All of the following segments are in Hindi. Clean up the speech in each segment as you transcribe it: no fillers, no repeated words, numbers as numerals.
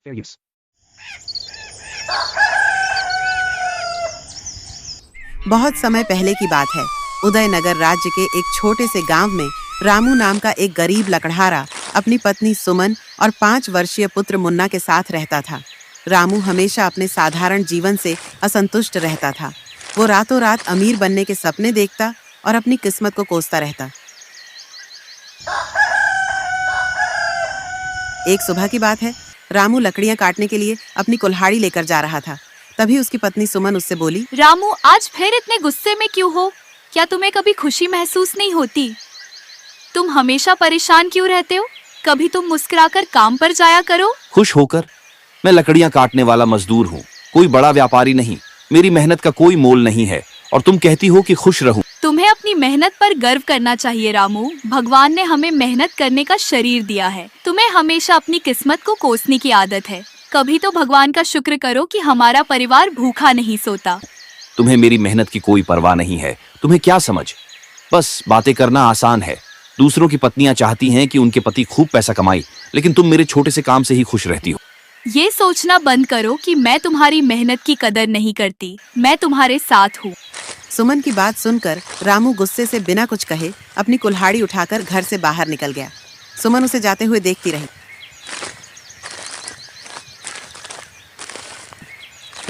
Fair use. बहुत समय पहले की बात है। उदयनगर राज्य के एक छोटे से गांव में रामू नाम का एक गरीब लकड़हारा अपनी पत्नी सुमन और 5 वर्षीय पुत्र मुन्ना के साथ रहता था। रामू हमेशा अपने साधारण जीवन से असंतुष्ट रहता था। वो रातों रात अमीर बनने के सपने देखता और अपनी किस्मत को कोसता रहता। एक सुबह की बात है। रामू लकड़ियां काटने के लिए अपनी कुल्हाड़ी लेकर जा रहा था। तभी उसकी पत्नी सुमन उससे बोली, रामू, आज फिर इतने गुस्से में क्यों हो? क्या तुम्हें कभी खुशी महसूस नहीं होती? तुम हमेशा परेशान क्यों रहते हो? कभी तुम मुस्कुराकर काम पर जाया करो। खुश होकर? मैं लकड़ियां काटने वाला मजदूर हूँ, कोई बड़ा व्यापारी नहीं। मेरी मेहनत का कोई मोल नहीं है और तुम कहती हो कि खुश रहूं। तुम्हें अपनी मेहनत पर गर्व करना चाहिए रामू। भगवान ने हमें मेहनत करने का शरीर दिया है। तुम्हें हमेशा अपनी किस्मत को कोसने की आदत है। कभी तो भगवान का शुक्र करो कि हमारा परिवार भूखा नहीं सोता। तुम्हें मेरी मेहनत की कोई परवाह नहीं है। तुम्हें क्या समझ? बस बातें करना आसान है। दूसरों की पत्नियां चाहती हैं कि उनके पति खूब पैसा कमाए, लेकिन तुम मेरे छोटे से काम से ही खुश रहती हो। ये सोचना बंद करो कि मैं तुम्हारी मेहनत की कदर नहीं करती। मैं तुम्हारे साथ हूँ। सुमन की बात सुनकर रामू गुस्से से बिना कुछ कहे अपनी कुल्हाड़ी उठाकर घर से बाहर निकल गया। सुमन उसे जाते हुए देखती रही।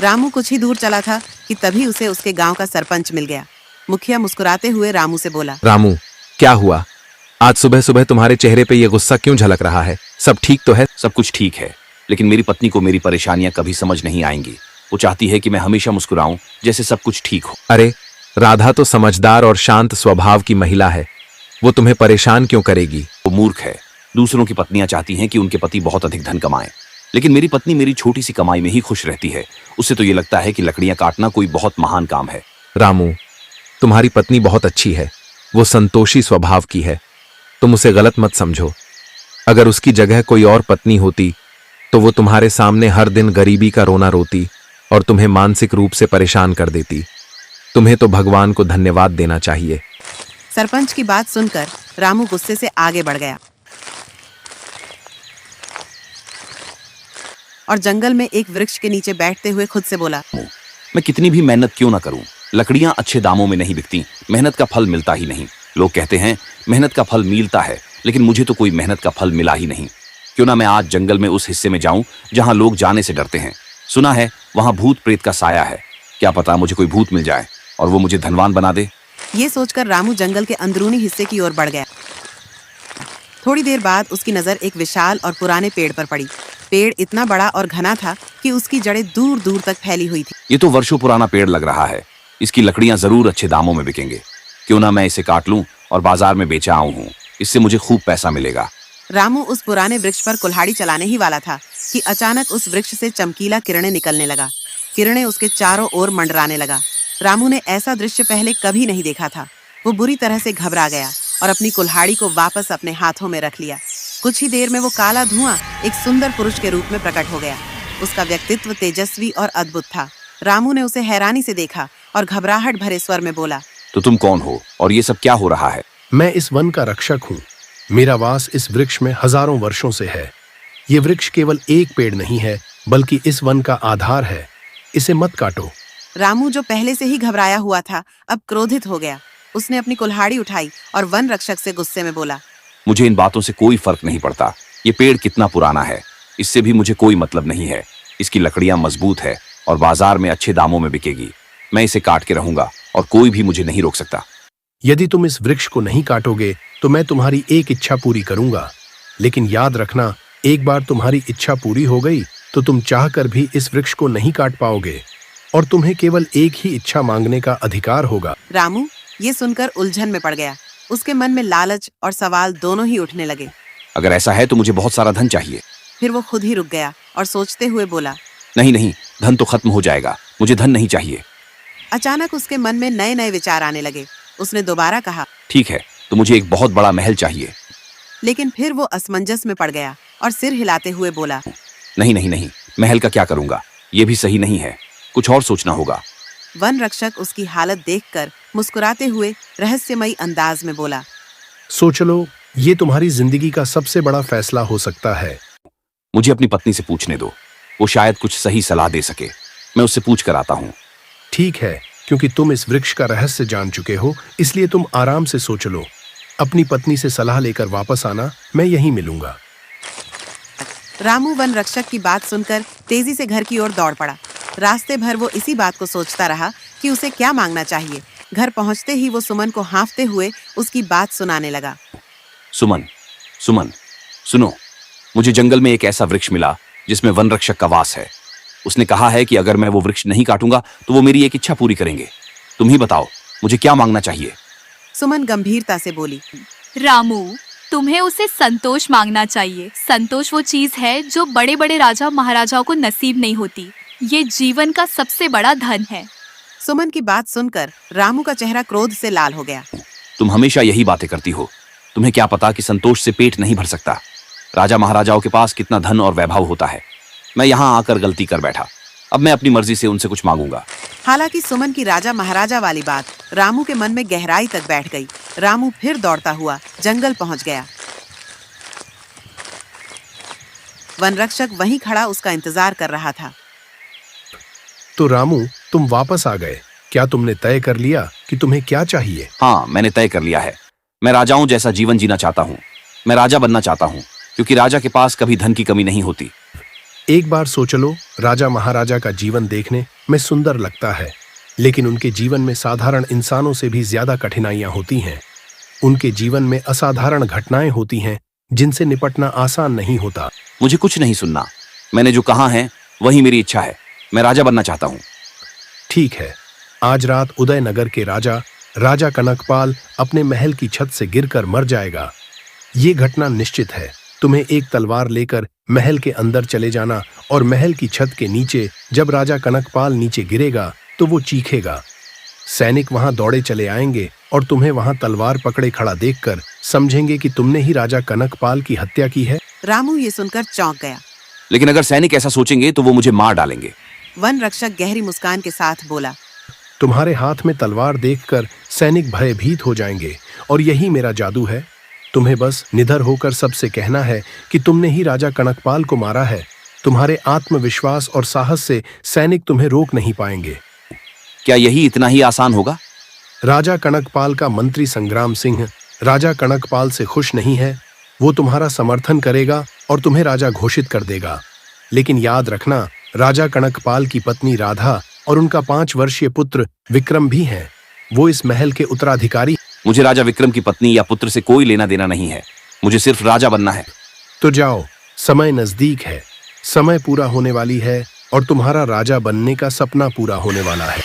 रामू कुछ ही दूर चला था कि तभी उसे उसके गांव का सरपंच मिल गया। मुखिया मुस्कुराते हुए रामू से बोला, रामू, क्या हुआ? आज सुबह सुबह तुम्हारे चेहरे पे ये गुस्सा क्यों झलक रहा है? सब ठीक तो है? सब कुछ ठीक है, लेकिन मेरी पत्नी को मेरी परेशानियां कभी समझ नहीं आएंगी। वो चाहती है कि मैं हमेशा मुस्कुराऊं, जैसे सब कुछ ठीक हो। अरे, राधा तो समझदार और शांत स्वभाव की महिला है। वो तुम्हें परेशान क्यों करेगी? वो मूर्ख है। दूसरों की पत्नियां चाहती हैं कि उनके पति बहुत अधिक धन कमाएं, लेकिन मेरी पत्नी मेरी छोटी सी कमाई में ही खुश रहती है। उससे तो ये लगता है कि लकड़ियां काटना कोई बहुत महान काम है। रामू, तुम्हारी पत्नी बहुत अच्छी है। वो संतोषी स्वभाव की है। तुम उसे गलत मत समझो। अगर उसकी जगह कोई और पत्नी होती तो वो तुम्हारे सामने हर दिन गरीबी का रोना रोती और तुम्हें मानसिक रूप से परेशान कर देती। तुम्हें तो भगवान को धन्यवाद देना चाहिए। सरपंच की बात सुनकर रामू गुस्से से आगे बढ़ गया और जंगल में एक वृक्ष के नीचे बैठते हुए खुद से बोला, मैं कितनी भी मेहनत क्यों ना करूं, लकड़ियां अच्छे दामों में नहीं बिकती। मेहनत का फल मिलता ही नहीं। लोग कहते हैं मेहनत का फल मिलता है, लेकिन मुझे तो कोई मेहनत का फल मिला ही नहीं। क्यों ना मैं आज जंगल में उस हिस्से में जाऊं जहां लोग जाने से डरते हैं। सुना है वहां भूत प्रेत का साया है। क्या पता मुझे कोई भूत मिल जाए और वो मुझे धनवान बना दे। ये सोचकर रामू जंगल के अंदरूनी हिस्से की ओर बढ़ गया। थोड़ी देर बाद उसकी नजर एक विशाल और पुराने पेड़ पर पड़ी। पेड़ इतना बड़ा और घना था कि उसकी जड़ें दूर दूर तक फैली हुई थी। ये तो वर्षों पुराना पेड़ लग रहा है। इसकी लकड़ियां जरूर अच्छे दामों में बिकेंगे। क्यों ना मैं इसे काट लूं और बाजार में बेचा आऊं हूं। इससे मुझे खूब पैसा मिलेगा। रामू उस पुराने वृक्ष पर कुल्हाड़ी चलाने ही वाला था कि अचानक उस वृक्ष से चमकीला किरणें निकलने लगा। किरणें उसके चारों ओर मंडराने लगा। रामू ने ऐसा दृश्य पहले कभी नहीं देखा था। वो बुरी तरह से घबरा गया और अपनी कुल्हाड़ी को वापस अपने हाथों में रख लिया। कुछ ही देर में वो काला धुआं एक सुंदर पुरुष के रूप में प्रकट हो गया। उसका व्यक्तित्व तेजस्वी और अद्भुत था। रामू ने उसे हैरानी से देखा और घबराहट भरे स्वर में बोला, तो तुम कौन हो और ये सब क्या हो रहा है? मैं इस वन का रक्षक हूँ। मेरा वास इस वृक्ष में हजारों वर्षों से है। ये वृक्ष केवल एक पेड़ नहीं है, बल्कि इस वन का आधार है। इसे मत काटो। रामू जो पहले से ही घबराया हुआ था, अब क्रोधित हो गया। उसने अपनी कुल्हाड़ी उठाई और वन रक्षक से गुस्से में बोला, मुझे इन बातों से कोई फर्क नहीं पड़ता। ये पेड़ कितना पुराना है, इससे भी मुझे कोई मतलब नहीं है। इसकी लकड़ियां मजबूत है और बाजार में अच्छे दामों में बिकेगी। मैं इसे काट के रहूंगा और कोई भी मुझे नहीं रोक सकता। यदि तुम इस वृक्ष को नहीं काटोगे तो मैं तुम्हारी एक इच्छा पूरी करूंगा। लेकिन याद रखना, एक बार तुम्हारी इच्छा पूरी हो गई तो तुम चाहकर भी इस वृक्ष को नहीं काट पाओगे और तुम्हें केवल एक ही इच्छा मांगने का अधिकार होगा। रामू ये सुनकर उलझन में पड़ गया। उसके मन में लालच और सवाल दोनों ही उठने लगे। अगर ऐसा है तो मुझे बहुत सारा धन चाहिए। फिर वो खुद ही रुक गया और सोचते हुए बोला, नहीं नहीं, धन तो खत्म हो जाएगा। मुझे धन नहीं चाहिए। अचानक उसके मन में नए नए विचार आने लगे। उसने दोबारा कहा, ठीक है, तो मुझे एक बहुत बड़ा महल चाहिए। लेकिन फिर वो असमंजस में पड़ गया और सिर हिलाते हुए बोला, नहीं नहीं नहीं, महल का क्या करूंगा? ये भी सही नहीं है। कुछ और सोचना होगा। वन रक्षक उसकी हालत देखकर मुस्कुराते हुए रहस्यमयी अंदाज में बोला, सोच लो, ये तुम्हारी जिंदगी का सबसे बड़ा फैसला हो सकता है। मुझे अपनी पत्नी से पूछने दो। वो शायद कुछ सही सलाह दे सके। मैं उससे पूछ कर आता हूँ। ठीक है, क्योंकि तुम इस वृक्ष का रहस्य जान चुके हो, इसलिए तुम आराम से सोच लो। अपनी पत्नी से सलाह लेकर वापस आना, मैं यहीं मिलूंगा। रामू वन रक्षक की बात सुनकर तेजी से घर की ओर दौड़ पड़ा। रास्ते भर वो इसी बात को सोचता रहा कि उसे क्या मांगना चाहिए। घर पहुंचते ही वो सुमन को हाँफते हुए उसकी बात सुनाने लगा। सुमन, सुमन, सुनो, मुझे जंगल में एक ऐसा वृक्ष मिला जिसमें वन रक्षक का वास है। उसने कहा है कि अगर मैं वो वृक्ष नहीं काटूंगा तो वो मेरी एक इच्छा पूरी करेंगे। तुम ही बताओ, मुझे क्या मांगना चाहिए? सुमन गंभीरता से बोली। रामू, तुम्हें उसे संतोष मांगना चाहिए। संतोष वो चीज है जो बड़े बड़े राजा महाराजाओं को नसीब नहीं होती। ये जीवन का सबसे बड़ा धन है। सुमन की बात सुनकर रामू का चेहरा क्रोध से लाल हो गया। तुम हमेशा यही बातें करती हो। तुम्हें क्या पता कि संतोष से पेट नहीं भर सकता। राजा महाराजाओं के पास कितना धन और वैभव होता है। मैं यहाँ आकर गलती कर बैठा। अब मैं अपनी मर्जी से उनसे कुछ मांगूंगा। हालांकि सुमन की राजा महाराजा वाली बात रामू के मन में गहराई तक बैठ गई। रामू फिर दौड़ता हुआ जंगल पहुंच गया। वन रक्षक वहीं खड़ा उसका इंतजार कर रहा था। तो रामू, तुम वापस आ गए। क्या तुमने तय कर लिया कि तुम्हें क्या चाहिए? हाँ, मैंने तय कर लिया है। मैं राजाओं जैसा जीवन जीना चाहता हूँ। मैं राजा बनना चाहता हूँ, क्योंकि राजा के पास कभी धन की कमी नहीं होती। एक बार सोच लो, राजा महाराजा का जीवन देखने में सुंदर लगता है, लेकिन उनके जीवन में साधारण इंसानों से भी ज्यादा कठिनाइयां होती हैं। उनके जीवन में असाधारण घटनाएं होती हैं जिनसे निपटना आसान नहीं होता। मुझे कुछ नहीं सुनना। मैंने जो कहा है वही मेरी इच्छा है। मैं राजा बनना चाहता हूँ। ठीक है, आज रात उदयनगर के राजा कनकपाल अपने महल की छत से गिरकर मर जाएगा। ये घटना निश्चित है। तुम्हें एक तलवार लेकर महल के अंदर चले जाना और महल की छत के नीचे जब राजा कनकपाल नीचे गिरेगा तो वो चीखेगा। सैनिक वहां दौड़े चले आएंगे और तुम्हें वहां तलवार पकड़े खड़ा देखकर समझेंगे कि तुमने ही राजा कनकपाल की हत्या की है। रामू ये सुनकर चौंक गया। लेकिन अगर सैनिक ऐसा सोचेंगे तो वो मुझे मार डालेंगे। वन रक्षक गहरी मुस्कान के साथ बोला। तुम्हारे हाथ में तलवार देखकर सैनिक भयभीत हो जाएंगे और यही मेरा जादू है। तुम्हें बस निडर होकर सबसे कहना है कि तुमने ही राजा कनकपाल को मारा है। तुम्हारे आत्मविश्वास और साहस से सैनिक तुम्हें रोक नहीं पाएंगे। क्या यही इतना ही आसान होगा? राजा कनकपाल का मंत्री संग्राम सिंह राजा कनकपाल से खुश नहीं है। वो तुम्हारा समर्थन करेगा और तुम्हें राजा घोषित कर देगा। लेकिन याद रखना, राजा कनकपाल की पत्नी राधा और उनका 5 वर्षीय पुत्र विक्रम भी हैं। वो इस महल के उत्तराधिकारी। मुझे राजा विक्रम की पत्नी या पुत्र से कोई लेना देना नहीं है। मुझे सिर्फ राजा बनना है। तो जाओ, समय नजदीक है। समय पूरा होने वाली है और तुम्हारा राजा बनने का सपना पूरा होने वाला है।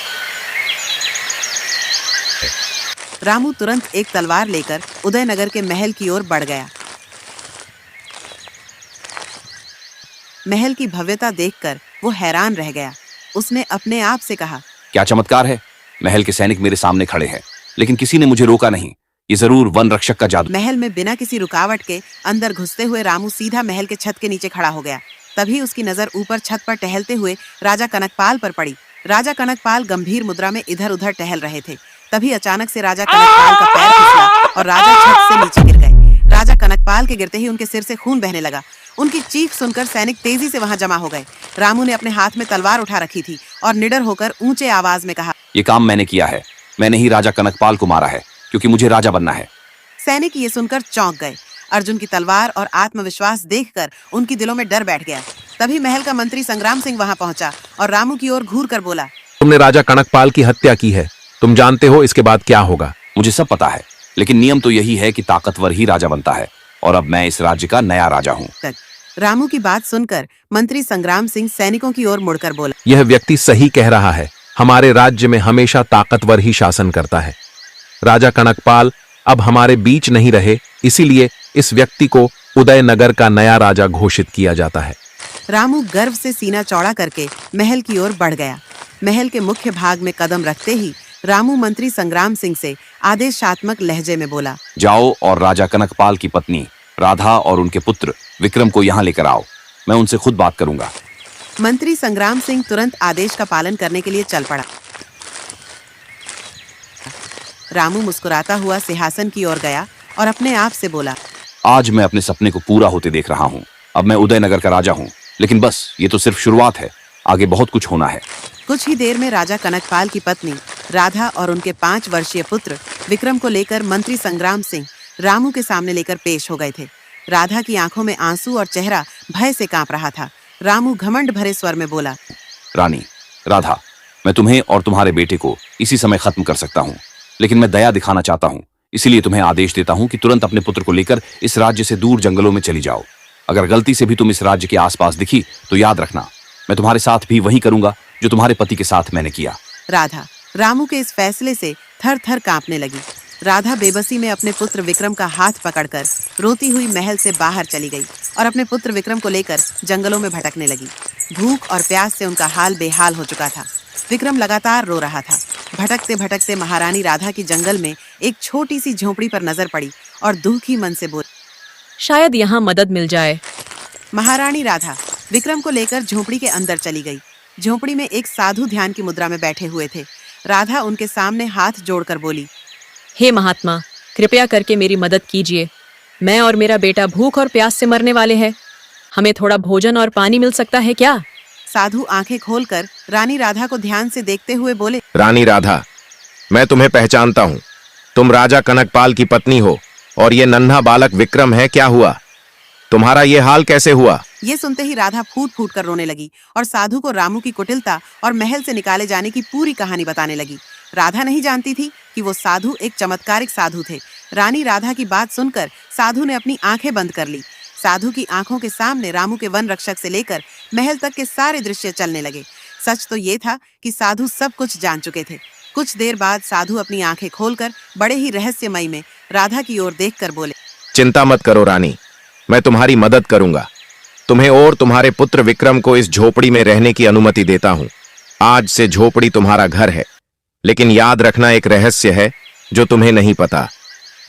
रामू तुरंत एक तलवार लेकर उदयनगर के महल की ओर बढ़ गया। महल की भव्यता देखकर वो हैरान रह गया। उसने अपने आप से कहा, क्या चमत्कार है। महल के सैनिक मेरे सामने खड़े हैं, लेकिन किसी ने मुझे रोका नहीं। ये जरूर वन रक्षक का जादू। महल में बिना किसी रुकावट के अंदर घुसते हुए रामू सीधा महल के छत के नीचे खड़ा हो गया। तभी उसकी नजर ऊपर छत पर टहलते हुए राजा कनकपाल पर पड़ी। राजा कनकपाल गंभीर मुद्रा में इधर उधर टहल रहे थे। तभी अचानक से राजा कनकपाल का पैर फिसला और राजा छत से नीचे गिर गए। राजा कनकपाल के गिरते ही उनके सिर से खून बहने लगा। उनकी चीख सुनकर सैनिक तेजी से वहां जमा हो गए। रामू ने अपने हाथ में तलवार उठा रखी थी और निडर होकर ऊंचे आवाज में कहा, ये काम मैंने किया है। मैंने ही राजा कनकपाल को मारा है, क्योंकि मुझे राजा बनना है। सैनिक ये सुनकर चौंक गए। अर्जुन की तलवार और आत्मविश्वास देखकर उनकी दिलों में डर बैठ गया। तभी महल का मंत्री संग्राम सिंह वहां पहुंचा और रामू की ओर घूर कर बोला, तुमने राजा कनकपाल की हत्या की है। तुम जानते हो इसके बाद क्या होगा? मुझे सब पता है, लेकिन नियम तो यही है कि ताकतवर ही राजा बनता है, और अब मैं इस राज्य का नया राजा हूँ। रामू की बात सुनकर मंत्री संग्राम सिंह सैनिकों की ओर मुड़कर बोला, यह व्यक्ति सही कह रहा है। हमारे राज्य में हमेशा ताकतवर ही शासन करता है। राजा कनकपाल अब हमारे बीच नहीं रहे, इसीलिए इस व्यक्ति को उदयनगर का नया राजा घोषित किया जाता है। रामू गर्व से सीना चौड़ा करके महल की ओर बढ़ गया। महल के मुख्य भाग में कदम रखते ही रामू मंत्री संग्राम सिंह से आदेशात्मक लहजे में बोला, जाओ और राजा कनकपाल की पत्नी राधा और उनके पुत्र विक्रम को यहाँ लेकर आओ। मैं उनसे खुद बात करूंगा। मंत्री संग्राम सिंह तुरंत आदेश का पालन करने के लिए चल पड़ा। रामू मुस्कुराता हुआ सिंहासन की ओर गया और अपने आप से बोला, आज मैं अपने सपने को पूरा होते देख रहा हूँ। अब मैं उदयनगर का राजा हूँ लेकिन बस ये तो सिर्फ शुरुआत है, आगे बहुत कुछ होना है। कुछ ही देर में राजा कनकपाल की पत्नी राधा और उनके 5 वर्षीय पुत्र विक्रम को लेकर मंत्री संग्राम सिंह रामू के सामने लेकर पेश हो गए थे। राधा की आंखों में आंसू और चेहरा भय से कांप रहा था। रामू घमंड भरे स्वर में बोला, रानी राधा, मैं तुम्हें और तुम्हारे बेटे को इसी समय खत्म कर सकता हूँ, लेकिन मैं दया दिखाना चाहता हूँ, इसीलिए तुम्हें आदेश देता हूँ कि तुरंत अपने पुत्र को लेकर इस राज्य से दूर जंगलों में चली जाओ। अगर गलती से भी तुम इस राज्य के आसपास दिखी तो याद रखना, मैं तुम्हारे साथ भी वही करूंगा जो तुम्हारे पति के साथ मैंने किया। राधा रामू के इस फैसले से थर थर कांपने लगी। राधा बेबसी में अपने पुत्र विक्रम का हाथ पकड़कर रोती हुई महल से बाहर चली गई और अपने पुत्र विक्रम को लेकर जंगलों में भटकने लगी। भूख और प्यास से उनका हाल बेहाल हो चुका था। विक्रम लगातार रो रहा था। भटकते भटकते महारानी राधा की जंगल में एक छोटी सी झोपड़ी पर नजर पड़ी और दुखी मन से बोली, शायद यहाँ मदद मिल जाए। महारानी राधा विक्रम को लेकर झोपड़ी के अंदर चली गई। झोपड़ी में एक साधु ध्यान की मुद्रा में बैठे हुए थे। राधा उनके सामने हाथ जोड़कर बोली, हे महात्मा, कृपया करके मेरी मदद कीजिए। मैं और मेरा बेटा भूख और प्यास से मरने वाले हैं। हमें थोड़ा भोजन और पानी मिल सकता है क्या? साधु आंखें खोलकर रानी राधा को ध्यान से देखते हुए बोले, रानी राधा, मैं तुम्हें पहचानता हूँ। तुम राजा कनकपाल की पत्नी हो और ये नन्हा बालक विक्रम है। क्या हुआ? तुम्हारा ये हाल कैसे हुआ? ये सुनते ही राधा फूट फूट कर रोने लगी और साधु को रामू की कुटिलता और महल से निकाले जाने की पूरी कहानी बताने लगी। राधा नहीं जानती थी कि वो साधु एक चमत्कारिक साधु थे। रानी राधा की बात सुनकर साधु ने अपनी आंखें बंद कर ली। साधु की आंखों के सामने रामू के वन रक्षक से लेकर महल तक के सारे दृश्य चलने लगे। सच तो ये था कि साधु सब कुछ जान चुके थे। कुछ देर बाद साधु अपनी आंखें खोलकर बड़े ही रहस्यमयी में राधा की ओर देखकर बोले, चिंता मत करो रानी, मैं तुम्हारी मदद करूंगा। तुम्हें और तुम्हारे पुत्र विक्रम को इस झोपड़ी में रहने की अनुमति देता हूं। आज से झोपड़ी तुम्हारा घर है, लेकिन याद रखना एक रहस्य है जो तुम्हें नहीं पता।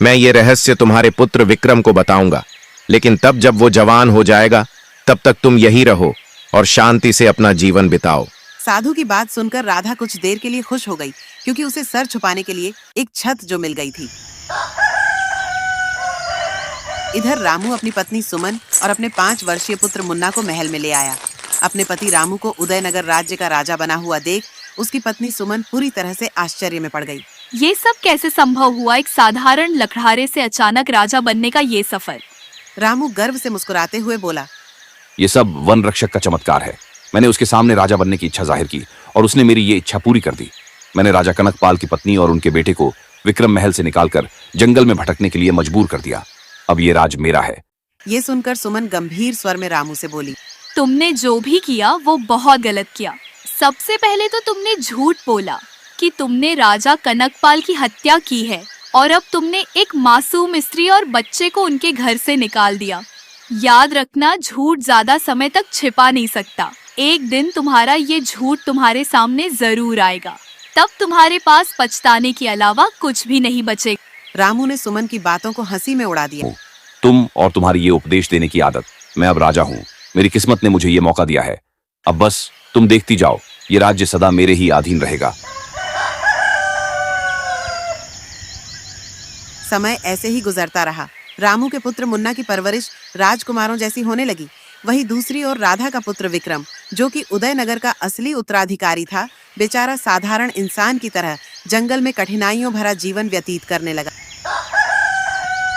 मैं ये रहस्य तुम्हारे पुत्र विक्रम को बताऊंगा, लेकिन तब जब वो जवान हो जाएगा तब तक तुम यही रहो और शांति से अपना जीवन बिताओ। साधु की बात सुनकर राधा कुछ देर के लिए खुश हो गई, क्योंकि उसे सर छुपाने के लिए एक छत जो मिल गई थी। इधर रामू अपनी पत्नी सुमन और अपने 5 वर्षीय पुत्र मुन्ना को महल में ले आया। अपने पति रामू को उदयनगर राज्य का राजा बना हुआ देख उसकी पत्नी सुमन पूरी तरह से आश्चर्य में पड़ गई। ये सब कैसे संभव हुआ? एक साधारण लकड़हारे से अचानक राजा बनने का ये सफर। रामू गर्व से मुस्कुराते हुए बोला, ये सब वन रक्षक का चमत्कार है। मैंने उसके सामने राजा बनने की इच्छा जाहिर की और उसने मेरी ये इच्छा पूरी कर दी। मैंने राजा कनकपाल की पत्नी और उनके बेटे को विक्रम महल से निकालकर जंगल में भटकने के लिए मजबूर कर दिया। अब ये राज मेरा है। ये सुनकर सुमन गंभीर स्वर में रामू से बोली, तुमने जो भी किया वो बहुत गलत किया। सबसे पहले तो तुमने झूठ बोला कि तुमने राजा कनकपाल की हत्या की है, और अब तुमने एक मासूम स्त्री और बच्चे को उनके घर से निकाल दिया। याद रखना, झूठ ज्यादा समय तक छिपा नहीं सकता। एक दिन तुम्हारा ये झूठ तुम्हारे सामने जरूर आएगा, तब तुम्हारे पास पछताने के अलावा कुछ भी नहीं बचेगा। रामू ने सुमन की बातों को हंसी में उड़ा दिया। तुम और तुम्हारी ये उपदेश देने की आदत, मैं अब राजा हूँ। मेरी किस्मत ने मुझे ये मौका दिया है। अब बस तुम देखती जाओ, ये राज्य सदा मेरे ही अधीन रहेगा। समय ऐसे ही गुजरता रहा। रामू के पुत्र मुन्ना की परवरिश राजकुमारों जैसी होने लगी। वहीं दूसरी ओर राधा का पुत्र विक्रम, जो कि उदयनगर का असली उत्तराधिकारी था, बेचारा साधारण इंसान की तरह जंगल में कठिनाइयों भरा जीवन व्यतीत करने लगा।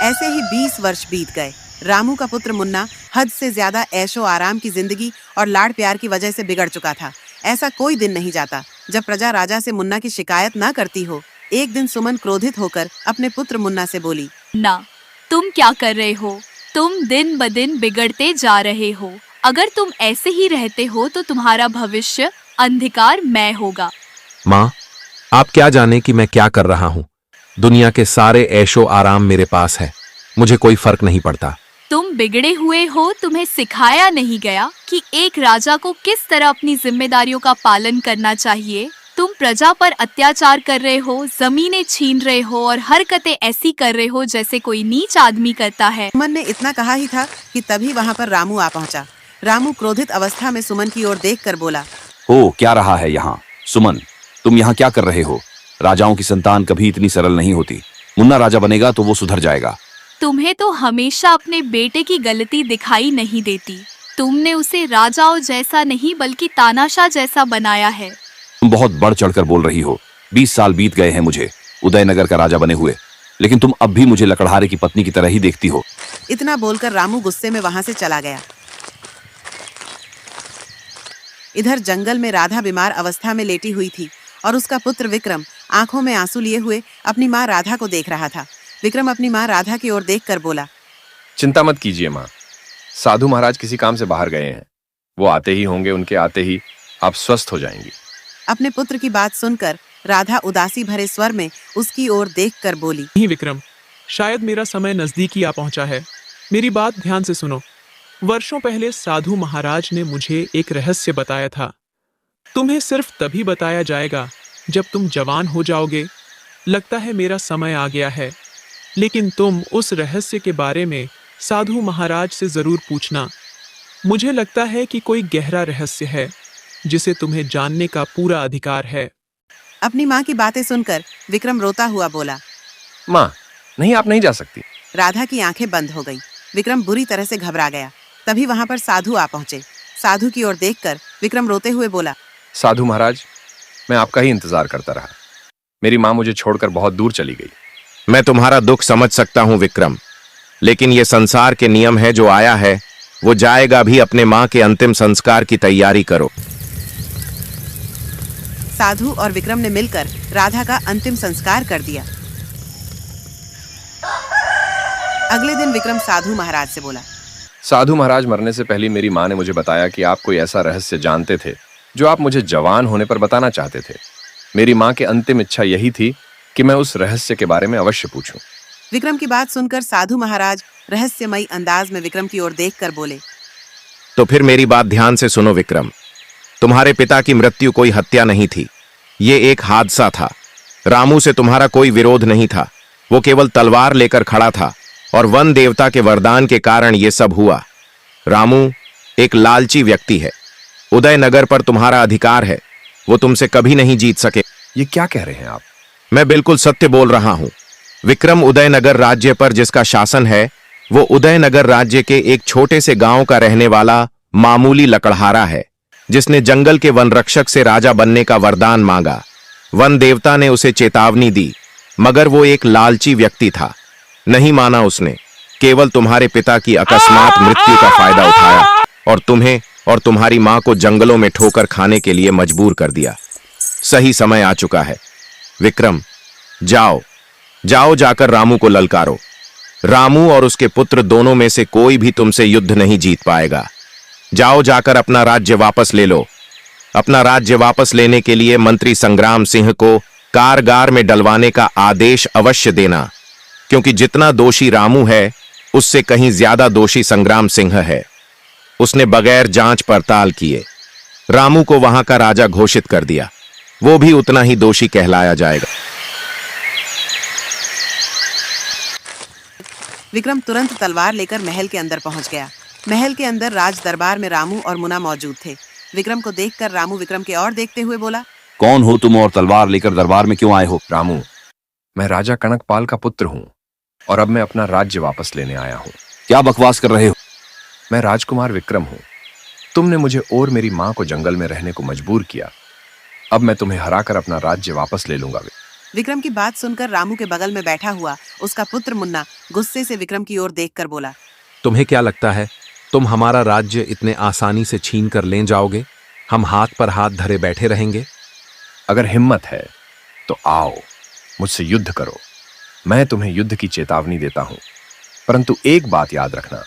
ऐसे ही 20 वर्ष बीत गए। रामू का पुत्र मुन्ना हद से ज्यादा ऐशो आराम की जिंदगी और लाड़ प्यार की वजह से बिगड़ चुका था। ऐसा कोई दिन नहीं जाता जब प्रजा राजा से मुन्ना की शिकायत ना करती हो। एक दिन सुमन क्रोधित होकर अपने पुत्र मुन्ना से बोली, ना, तुम क्या कर रहे हो? तुम दिन ब दिन बिगड़ते जा रहे हो। अगर तुम ऐसे ही रहते हो तो तुम्हारा भविष्य अंधकारमय होगा। माँ, आप क्या जाने कि मैं क्या कर रहा हूँ। दुनिया के सारे ऐशो आराम मेरे पास है, मुझे कोई फर्क नहीं पड़ता। तुम बिगड़े हुए हो। तुम्हें सिखाया नहीं गया कि एक राजा को किस तरह अपनी जिम्मेदारियों का पालन करना चाहिए। तुम प्रजा पर अत्याचार कर रहे हो, जमीनें छीन रहे हो और हरकतें ऐसी कर रहे हो जैसे कोई नीच आदमी करता है। सुमन ने इतना कहा ही था कि तभी वहां पर रामू आ पहुंचा। रामू क्रोधित अवस्था में सुमन की ओर देखकर बोला, हो, क्या रहा है यहाँ? सुमन, तुम यहाँ क्या कर रहे हो? राजाओं की संतान कभी इतनी सरल नहीं होती। मुन्ना राजा बनेगा तो वो सुधर जाएगा। तुम्हें तो हमेशा अपने बेटे की गलती दिखाई नहीं देती। तुमने उसे राजाओं जैसा नहीं बल्कि तानाशाह जैसा बनाया है। तुम बहुत बढ़ चढ़कर बोल रही हो। 20 साल बीत गए हैं मुझे उदयनगर का राजा बने हुए, लेकिन तुम अब भी मुझे लकड़हारे की पत्नी की तरह ही देखती हो। इतना बोलकर रामू गुस्से में वहां से चला गया। इधर जंगल में राधा बीमार अवस्था में लेटी हुई थी और उसका पुत्र विक्रम आंखों में आंसू लिए हुए अपनी माँ राधा को देख रहा था। विक्रम अपनी माँ राधा की ओर देखकर बोला, चिंता मत कीजिए माँ, साधु महाराज किसी काम से बाहर गए हैं। वो आते ही होंगे, उनके आते ही आप स्वस्थ हो जाएंगी। अपने पुत्र की बात सुनकर राधा उदासी भरे स्वर में उसकी ओर देखकर बोली, नहीं विक्रम, शायद मेरा समय नजदीक ही आ पहुंचा है। मेरी बात ध्यान से सुनो। वर्षों पहले साधु महाराज ने मुझे एक रहस्य बताया था। तुम्हें सिर्फ तभी बताया जाएगा जब तुम जवान हो जाओगे। लगता है मेरा समय आ गया है, लेकिन तुम उस रहस्य के बारे में साधु महाराज से जरूर पूछना। मुझे लगता है कि कोई गहरा रहस्य है जिसे तुम्हें जानने का पूरा अधिकार है। अपनी माँ की बातें सुनकर विक्रम रोता हुआ बोला, माँ नहीं, आप नहीं जा सकती। राधा की आंखें बंद हो गईं। विक्रम बुरी तरह से घबरा गया। तभी वहां पर साधु आ पहुंचे। साधु की ओर देखकर विक्रम रोते हुए बोला, साधु महाराज, मैं आपका ही इंतजार करता रहा। मेरी माँ मुझे छोड़कर बहुत दूर चली गई। मैं तुम्हारा दुख समझ सकता हूं विक्रम, लेकिन ये संसार के नियम है, जो आया है वो जाएगा भी। अपने मां के अंतिम संस्कार की तैयारी करो। साधु और विक्रम ने मिलकर राधा का अंतिम संस्कार कर दिया। अगले दिन विक्रम साधु महाराज से बोला, साधु महाराज, मरने से पहले मेरी माँ ने मुझे बताया कि आप कोई ऐसा रहस्य जानते थे जो आप मुझे जवान होने पर बताना चाहते थे। मेरी माँ की अंतिम इच्छा यही थी कि मैं उस रहस्य के बारे में अवश्य पूछूं। विक्रम की बात सुनकर साधु महाराज रहस्यमयी अंदाज में विक्रम की ओर देखकर बोले, तो फिर मेरी बात ध्यान से सुनो विक्रम। तुम्हारे पिता की मृत्यु कोई हत्या नहीं थी, ये एक हादसा था। रामू से तुम्हारा कोई विरोध नहीं था, वो केवल तलवार लेकर खड़ा था और वन देवता के वरदान के कारण ये सब हुआ। रामू एक लालची व्यक्ति है। उदयनगर पर तुम्हारा अधिकार है, वो तुमसे कभी नहीं जीत सके। ये क्या कह रहे हैं आप? मैं बिल्कुल सत्य बोल रहा हूं। विक्रम उदयनगर राज्य पर जिसका शासन है, वो उदयनगर राज्य के एक छोटे से गांव का रहने वाला मामूली लकड़हारा है, जिसने जंगल के वन रक्षक से राजा बनने का वरदान मांगा। वन देवता ने उसे चेतावनी दी, मगर वो एक लालची व्यक्ति था। नहीं माना उसने, केवल तुम्हारे पिता की अकस्मात मृत्यु का फायदा उठाया और तुम्हें और तुम्हारी मां को जंगलों में ठोकर खाने के लिए मजबूर कर दिया। सही समय आ चुका है विक्रम, जाओ जाओ, जाकर रामू को ललकारो। रामू और उसके पुत्र दोनों में से कोई भी तुमसे युद्ध नहीं जीत पाएगा। जाओ, जाकर अपना राज्य वापस ले लो। अपना राज्य वापस लेने के लिए मंत्री संग्राम सिंह को कारगार में डलवाने का आदेश अवश्य देना, क्योंकि जितना दोषी रामू है उससे कहीं ज्यादा दोषी संग्राम सिंह है। उसने बगैर जांच पड़ताल किए रामू को वहां का राजा घोषित कर दिया। वो भी उतना ही दोषी कहलाया जाएगा। विक्रम तुरंत तलवार लेकर महल के अंदर पहुंच गया। महल के अंदर राज दरबार में रामू और मुन्ना मौजूद थे। विक्रम को देखकर रामू विक्रम के ओर देखते हुए बोला, कौन हो तुम और तलवार लेकर दरबार में क्यों आए हो? रामू, मैं राजा कनकपाल का पुत्र हूँ और अब मैं अपना राज्य वापस लेने आया हूँ। क्या बकवास कर रहे हो? मैं राजकुमार विक्रम हूँ। तुमने मुझे और मेरी माँ को जंगल में रहने को मजबूर किया। अब मैं तुम्हें हराकर अपना राज्य वापस ले लूंगा। विक्रम की बात सुनकर रामू के बगल में बैठा हुआ उसका पुत्र मुन्ना गुस्से से विक्रम की ओर देखकर बोला, तुम्हें क्या लगता है तुम हमारा राज्य इतने आसानी से छीन कर ले जाओगे? हम हाथ पर हाथ धरे बैठे रहेंगे? अगर हिम्मत है तो आओ, मुझसे युद्ध करो। मैं तुम्हें युद्ध की चेतावनी देता हूं, परंतु एक बात याद रखना,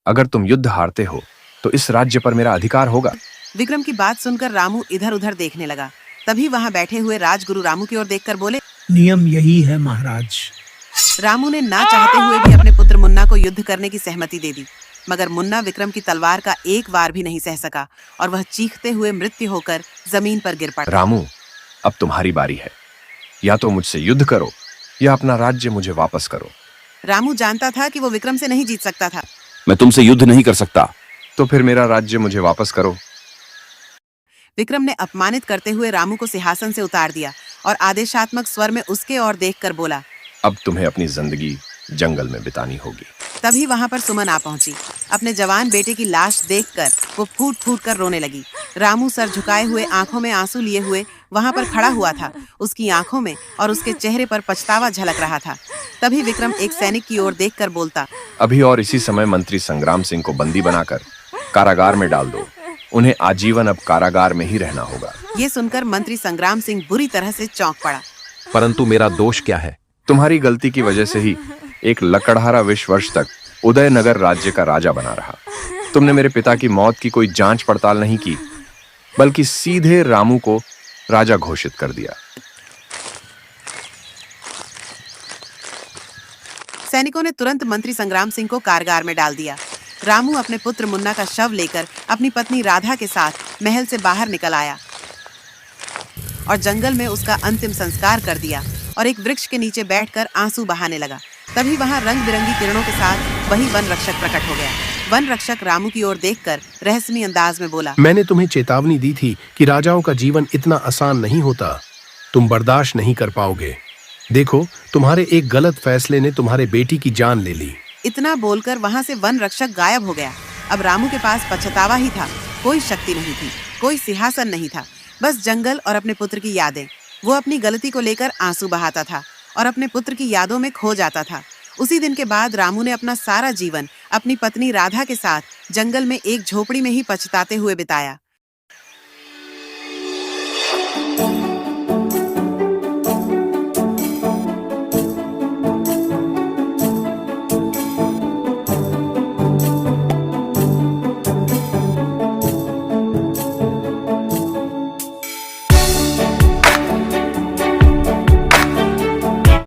अगर तुम युद्ध हारते हो तो इस राज्य पर मेरा अधिकार होगा। विक्रम की बात सुनकर रामू इधर उधर देखने लगा। तभी वहां बैठे हुए राजगुरु रामू की ओर देखकर बोले, नियम यही है महाराज। रामू ने ना चाहते हुए भी अपने पुत्र मुन्ना को युद्ध करने की सहमति दे दी, मगर मुन्ना विक्रम की तलवार का एक वार भी नहीं सह सका और वह चीखते हुए मृत्यु होकर जमीन पर गिर पड़ा। रामू, अब तुम्हारी बारी है। या तो मुझसे युद्ध करो या अपना राज्य मुझे वापस करो। रामू जानता था कि वो विक्रम से नहीं जीत सकता था। मैं तुमसे युद्ध नहीं कर सकता। तो फिर मेरा राज्य मुझे वापस करो। विक्रम ने अपमानित करते हुए रामू को सिंहासन से उतार दिया और आदेशात्मक स्वर में उसके ओर देखकर बोला, अब तुम्हें अपनी जिंदगी जंगल में बितानी होगी। तभी वहां पर सुमन आ पहुंची। अपने जवान बेटे की लाश देखकर वो फूट फूट कर रोने लगी। रामू सर झुकाए हुए, आंखों में आंसू लिए हुए वहां पर खड़ा हुआ था। उसकी आंखों में और उसके चेहरे पर पछतावा झलक रहा था। तभी विक्रम एक सैनिक की ओर देखकर बोलता, अभी और इसी समय मंत्री संग्राम सिंह को बंदी बनाकर कारागार में डाल दो। उन्हें आजीवन अब कारागार में ही रहना होगा। ये सुनकर मंत्री संग्राम सिंह बुरी तरह से चौंक पड़ा। परंतु मेरा दोष क्या है? तुम्हारी गलती की वजह से ही एक लकड़हारा 20 वर्ष तक उदयनगर राज्य का राजा बना रहा। तुमने मेरे पिता की मौत की कोई जांच पड़ताल नहीं की, बल्कि सीधे रामू को राजा घोषित कर दिया। सैनिकों ने तुरंत मंत्री संग्राम सिंह को कारागार में डाल दिया। रामू अपने पुत्र मुन्ना का शव लेकर अपनी पत्नी राधा के साथ महल से बाहर निकल आया और जंगल में उसका अंतिम संस्कार कर दिया और एक वृक्ष के नीचे बैठकर आंसू बहाने लगा। तभी वहां रंग बिरंगी किरणों के साथ वही वन रक्षक प्रकट हो गया। वन रक्षक रामू की ओर देखकर रहस्यमय अंदाज में बोला, मैंने तुम्हें चेतावनी दी थी कि राजाओं का जीवन इतना आसान नहीं होता। तुम बर्दाश्त नहीं कर पाओगे। देखो, तुम्हारे एक गलत फैसले ने तुम्हारे बेटी की जान ले ली। इतना बोलकर वहां से वन रक्षक गायब हो गया। अब रामू के पास पछतावा ही था। कोई शक्ति नहीं थी, कोई सिंहासन नहीं था, बस जंगल और अपने पुत्र की यादें। वो अपनी गलती को लेकर आंसू बहाता था और अपने पुत्र की यादों में खो जाता था। उसी दिन के बाद रामू ने अपना सारा जीवन अपनी पत्नी राधा के साथ जंगल में एक झोपड़ी में ही पछताते हुए बिताया।